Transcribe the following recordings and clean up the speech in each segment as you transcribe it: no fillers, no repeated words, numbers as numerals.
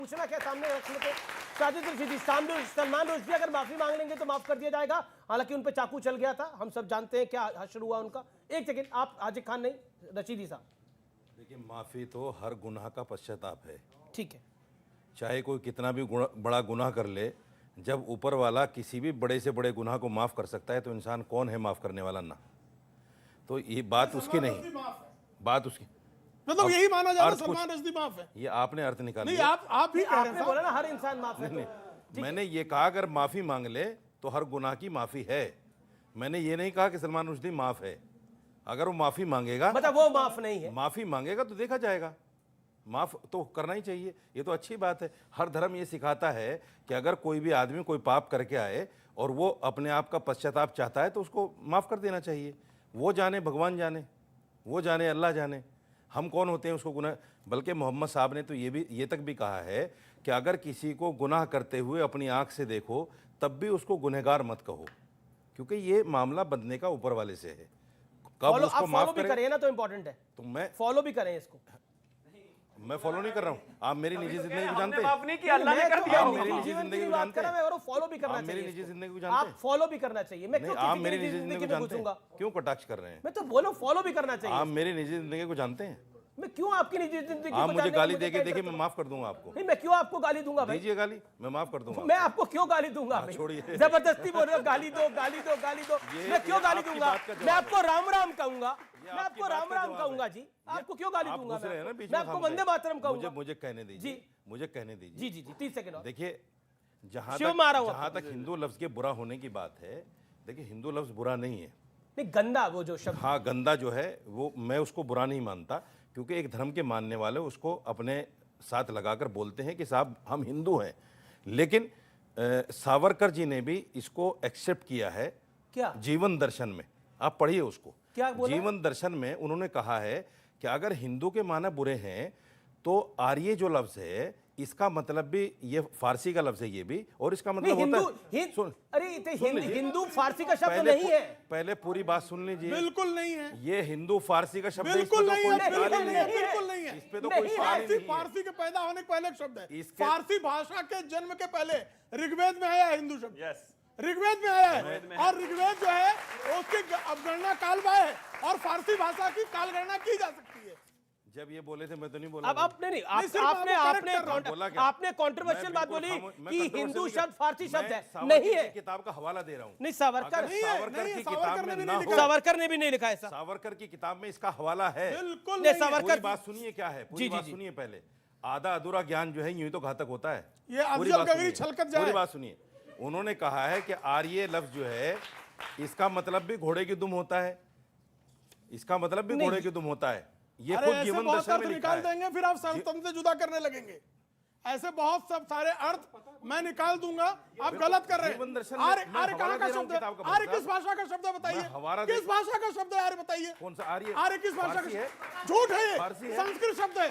पूछना क्या सामने रखने को साजिद रशीदी सलमान रुश्दी अगर माफी मांग लेंगे तो माफ कर दिया जाएगा। हालांकि उन पे चाकू चल गया था, हम सब जानते हैं क्या हश्र हुआ उनका। एक सेकंड, आप हाजिर खान नहीं, रशीदी साहब। देखिए, माफी तो हर गुनाह का पश्चाताप है। ठीक है, चाहे कोई कितना भी बड़ा गुनाह कर ले, जब ऊपर वाला किसी भी बड़े से बड़े गुनाह को माफ कर सकता है तो इंसान कौन है माफ करने वाला ना। तो ये बात उसकी नहीं, बात उसकी मतलब यही माना जाता है सलमान रश्दी माफ है। ये आपने अर्थ निकाला। नहीं, आप ही कह रहे आपने बोला ना हर इंसान माफ है। नहीं, मैंने ये कहा अगर माफी मांग ले तो हर गुनाह की माफी है। मैंने ये नहीं कहा कि सलमान रुश्दी माफ है। अगर वो माफी मांगेगा, मतलब वो माफ नहीं है, माफी मांगेगा तो देखा जाएगा। माफ तो करना ही चाहिए, ये तो अच्छी बात है। हर धर्म ये सिखाता है कि अगर कोई भी आदमी कोई पाप करके आए और वो अपने आप का पश्चाताप चाहता है तो उसको माफ कर देना चाहिए। वो जाने, भगवान जाने, वो जाने, अल्लाह जाने, हम कौन होते हैं उसको गुनाह। बल्कि मोहम्मद साहब ने तो ये तक भी कहा है कि अगर किसी को गुनाह करते हुए अपनी आंख से देखो तब भी उसको गुनहगार मत कहो, क्योंकि ये मामला बंदने का ऊपर वाले से है। कब उसको माफ भी करें ना तो इंपॉर्टेंट है, तो मैं फॉलो भी करें इसको। मैं फॉलो नहीं कर रहा हूँ। आप मेरी निजी जिंदगी को जानते हैं। माफ नहीं किया, अल्लाह ने कर दिया। आप मेरी निजी जिंदगी को जानते हैं। और फॉलो भी करना आप मेरी चाहिए, निजी जिंदगी को जानते हैं। आप फॉलो भी करना चाहिए। मैं क्यों आप किसी मेरी की निजी जिंदगी को में जानते हैं। घुसूंगा? क्यों कटाक्ष कर रहे हैं? मैं तो बोलो फॉलो भी करना चाहिए। आप मेरी निजी जिंदगी को जानते हैं। मैं क्यों आपकी निजी जिंदगी आप को मुझे जानने गाली को दे के मुझे देखिए, क्या मैं माफ कर दूंगा आपको। नहीं, मैं क्यों आपको गाली दूंगा भाई? दीजिए गाली, मैं माफ कर दूंगा। मैं आपको क्यों गाली दूंगा भाई? छोड़िए। जबरदस्ती बोल रहे हो गाली दो, गाली दो, गाली दो। मैं क्यों गाली आपकी दूंगा? बात का जवाब मैं आपको राम राम कहूंगा, ये मैं आपकी आपको बात राम का राम जवाब कहूंगा है। जी। आपको क्यों गाली आप दूंगा? घुस रहे हैं ना बीच मैं में आपको हमसे। वंदे मातरम कहूंगा। मुझे कहने दीजिए जी। मुझे कहने दीजिए। जी जी जी, 30 सेकंड और। देखिए, जहां शिव मारा हुआ। तक हिंदू लफ्ज के बुरा होने की बात है, देखिए हिंदू लफ्ज बुरा नहीं है। नहीं, गंदा वो जो शब्द। हाँ, गंदा जो है वो मैं उसको बुरा नहीं मानता, क्योंकि एक धर्म के मानने वाले उसको अपने साथ लगाकर बोलते हैं कि साहब हम हिंदू हैं। लेकिन सावरकर जी ने भी इसको एक्सेप्ट किया है। क्या? जीवन दर्शन में आप पढ़िए उसको। क्या बोला? जीवन दर्शन में उन्होंने कहा है कि अगर हिंदू के माना बुरे हैं तो आर्य जो लफ्ज है इसका मतलब भी, ये फारसी का लफ्ज है ये भी, और इसका मतलब होता है सुन, अरे हिंदू फारसी का शब्द नहीं है। पहले पूरी बात सुन लीजिए। बिल्कुल नहीं है, ये हिंदू फारसी का शब्द है। बिल्कुल नहीं है, बिल्कुल नहीं है, बिल्कुल नहीं है। इस पे तो कोई सवाल ही नहीं है। फारसी के पैदा होने के पहले एक शब्द है। इसके- फारसी भाषा के जन्म के पहले ऋग्वेद में आया हिंदू शब्द। ऋग्वेद में आया है, और ऋग्वेद जो है उसकी गणना कालबा है, और फारसी भाषा की कालगणना की जा सकती है। जब ये बोले थे मैं तो नहीं बोला। अब आपने नहीं, आपने कंट्रोवर्शियल बात बोली कि हिंदू शब्द फारसी शब्द है, नहीं है। किताब का हवाला दे रहा हूँ। नहीं, सावरकर की किताब में ना हो, सावरकर ने भी नहीं लिखा ऐसा। सावरकर की किताब में इसका हवाला है। बिल्कुल नहीं, नहीं है। सावरकर पूरी बात सुनिए क्या है, पूरी बात सुनिए पहले। आधा अधूरा ज्ञान जो है यूं ही तो घातक होता है। ये पूरी अफजल बात गगरी सुनिए, छलकत जाए। पूरी बात सुनिए। उन्होंने कहा है कि आर्य लफ्ज जो है इसका मतलब भी घोड़े की दुम होता है। इसका मतलब भी घोड़े की दुम होता है। ये अरे खुद ऐसे जीवन बहुत दर्शन अर्थ में लिखा निकाल है। देंगे, फिर आप सर्वतंत्र से जुदा करने लगेंगे। ऐसे बहुत सब सारे अर्थ मैं निकाल दूंगा, आप गलत कर रहे जीवन दर्शन हैं। में आर्य मैं आर्य कहाँ हवाला का दे रहा हूं शब्द है? किताब का आर्य मतलब। किस भाषा का शब्द है बताइए? मैं हवाला किस भाषा का शब्द है आर्य बताइए? कौन सा आर्य? आर्य किस भाषा फारसी का? है? झूठ है फारसी ये, है? संस्कृत शब्द है,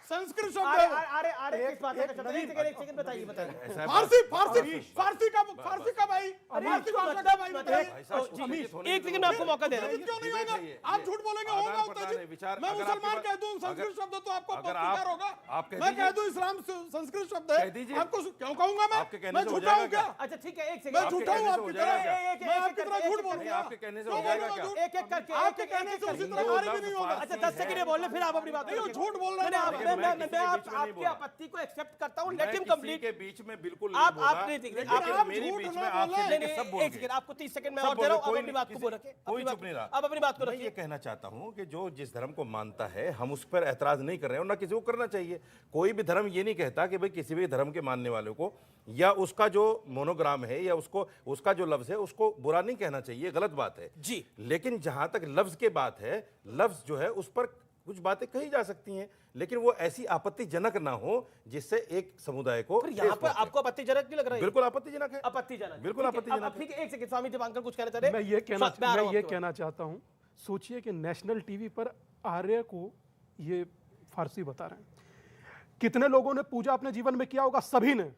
संस्कृत शब्द अरे है। अरे अरे किस भाषा का शब्द है? एक सेकंड बताइए, बताइए। फारसी फारसी फारसी का भाई, फारसी भाषा का भाई बताइए। एक सेकंड मैं आपको मौका दे रहा हूँ। क्यों नहीं होगा? आप झूठ बोलेंगे, होगा उत्तेजित। मैं मुसलमान कह दूं संस्कृत शब्द तो आपको बेकार होगा। मैं कह दूं इस्लाम संस्कृत शब्द है, आपको क्यों कहूंगा? मैं झूठा हूं क्या? अच्छा ठीक है, एक मैं सेकंड। झूठा हूं आपकी तरह? एक- मैं आपकी तरह झूठ बोलूंगा? आपके कहने से हो जाएगा क्या? एक एक करके, आपके कहने से उसी तरह आर्य भी नहीं होगा। अच्छा 10 सेकंड बोल ले, फिर आप अपनी बात नहीं, वो करिए। झूठ बोल रहे हैं। मैं आपकी आपत्ति को एक्सेप्ट करता हूं, लेट हिम कंप्लीट। के बीच में बिल्कुल आप नहीं बोला। नहीं देख रहे, लेकिन आप मेरी झूठ बीच ना में बोले। आपसे नहीं लेके सब नहीं, बोल एक गए। सेकंड, आपको 30 सेकंड मैं सब और दे रहा हूं। बोले, आप अपनी बात को बोल रखे, कोई चुप नहीं रहा। आप अपनी बात को मैं ये रखिए। कहना चाहता हूं कि जो जिस धर्म को मानता है हम उस पर ऐतराज नहीं कर रहे हैं, और ना किसी को करना चाहिए। कोई भी धर्म ये नहीं कहता कि भाई किसी भी धर्म के मानने वालों को या उसका जो मोनोग्राम है या उसका जो लफ्ज है उसको बुरा नहीं कहना चाहिए, गलत बात है जी। लेकिन जहां तक लफ्ज के बात है, लफ्ज जो है उस पर कुछ बातें कही जा सकती हैं, लेकिन वो ऐसी आपत्तिजनक ना हो जिससे एक समुदाय को फिर यहाँ पर आपको आपत्तिजनक क्यों लग रहा है? बिल्कुल आपत्तिजनक है। आपत्तिजनक, बिल्कुल ठीक है, आपत्तिजनक अब है। ठीक है, एक सेकंड, स्वामी दीपांकर कुछ कहना चाह रहे हैं? मैं ये आपके कहना चाहता हूं, सोचिए कि नेशनल टीवी पर आर्य को ये फारसी बता रहे हैं। कितने लोगों ने पूजा अपने जीवन में किया होगा? सभी ने।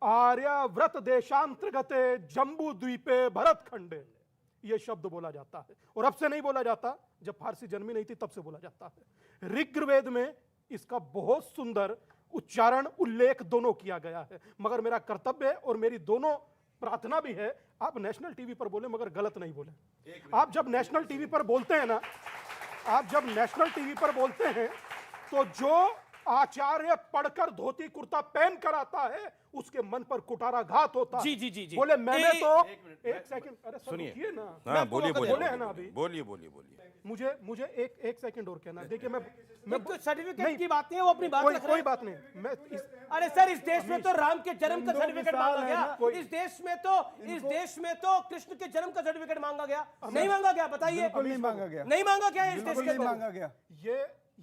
आर्यव्रत देशांतर्गते जम्बू द्वीपे भरत खंडे, ये शब्द बोला जाता है, और अब से नहीं बोला जाता, जब फारसी जन्मी नहीं थी तब से बोला जाता है। ऋग्वेद में इसका बहुत सुंदर उच्चारण उल्लेख दोनों किया गया है, मगर मेरा कर्तव्य है और मेरी दोनों प्रार्थना भी है, आप नेशनल टीवी पर बोले मगर गलत नहीं बोले। आप जब नेशनल टीवी पर बोलते हैं ना, आप जब नेशनल टीवी पर बोलते हैं तो जो आचार्य पढ़कर धोती कुर्ता पहन कर आता है उसके मन पर कुठाराघात होता है। जी, जी, जी, जी। बोले मैंने तो एक सेकंड, अरे सुनिए। सुनिए ना, हाँ, बोलिए बोले बोलिए हैं ना अभी। बोलिए बोलिए बोलिए। मुझे एक सेकंड और कहना है। देखिए मैं तो सर्टिफिकेट की बात नहीं है, वो अपनी बात रख रहे कोई हैं। बात नहीं, मैं अरे सर, इस देश में तो राम के जन्म का हिंदू सर्टिफिकेट मिसाल मांगा है गया, ना, इस देश में तो कृष्ण के जन्म का सर्टिफिकेट मांगा गया, नहीं मांगा गया? बताइए, बिल्कुल नहीं मांगा गया, नहीं मांगा गया इस देश बिल्कुल के नहीं अंदर। मांगा गया।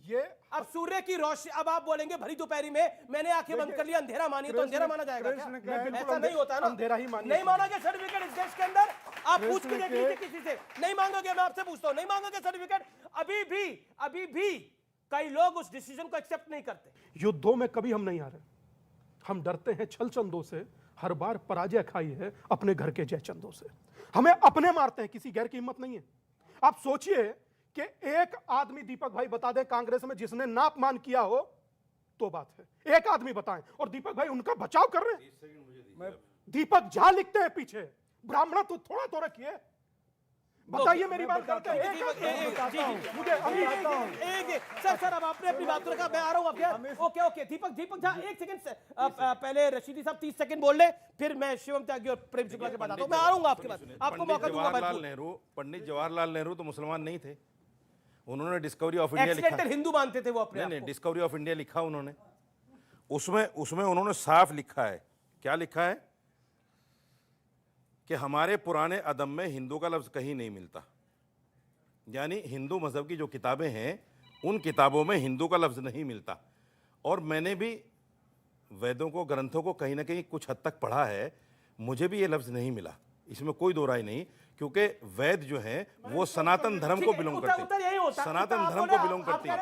ये अब सूर्य की रोशनी, अब आप बोलेंगे भरी दोपहरी में मैंने आंखें बंद कर लिया, अंधेरा मानी, तो अंधेरा माना जाएगा क्या? कृष्ण का है, ऐसा नहीं होता ना, अंधेरा ही मानिए। नहीं माना गया सर्टिफिकेट इस देश के अंदर। आप पूछ के कृष्ण देख के- लीजिए किसी से, नहीं मांगा गया। मैं आपसे पूछता हूं, नहीं मांगा गया सर्टिफिकेट। अभी भी कई लोग उस डिसीजन को एक्सेप्ट नहीं करते। युद्धों में कभी हम नहीं हारे, हम डरते हैं छल चंदों से, हर बार पराजय खाई है अपने घर के जय चंदों से। हमें अपने मारते हैं, किसी गैर की हिम्मत नहीं है। आप सोचिए कि एक आदमी, दीपक भाई बता दे कांग्रेस में जिसने नापमान किया हो तो बात है, एक आदमी बताएं। और दीपक भाई उनका बचाव कर रहे हैं। दीपक झा लिखते हैं पीछे, ब्राह्मण तो थोड़ा तो रखिए। बताइए मेरी बात करते हैं। सर अब आपने अपनी बात रखा, मैं आ रहा हूं आपके। ओके दीपक झा, एक सेकंड से पहले रशीदी साहब 30 सेकंड बोल ले, फिर मैं शिवम त्यागी और प्रेम शुक्ला के बाद आता हूं। मैं आ रहा हूं आपके पास, आपको मौका दूंगा। पंडित जवाहरलाल नेहरू तो मुसलमान नहीं थे, उन्होंने डिस्कवरी ऑफ इंडिया लिखा। एक्सीडेंटल हिंदू मानते थे वो अपने नहीं आप नहीं, को। डिस्कवरी ऑफ इंडिया लिखा उन्होंने। उसमें उन्होंने साफ लिखा है, क्या लिखा है कि हमारे पुराने अदब में हिंदू का लफ्ज कहीं नहीं मिलता। यानी हिंदू मजहब की जो किताबें हैं उन किताबों में हिंदू का लफ्ज नहीं मिलता। और मैंने भी वेदों को, ग्रंथों को कहीं ना कहीं कुछ हद तक पढ़ा है, मुझे भी ये लफ्ज नहीं मिला, इसमें कोई दो राय नहीं, क्योंकि वेद जो है वो सनातन धर्म को बिलोंग करते हैं, सनातन धर्म को बिलोंग करती है।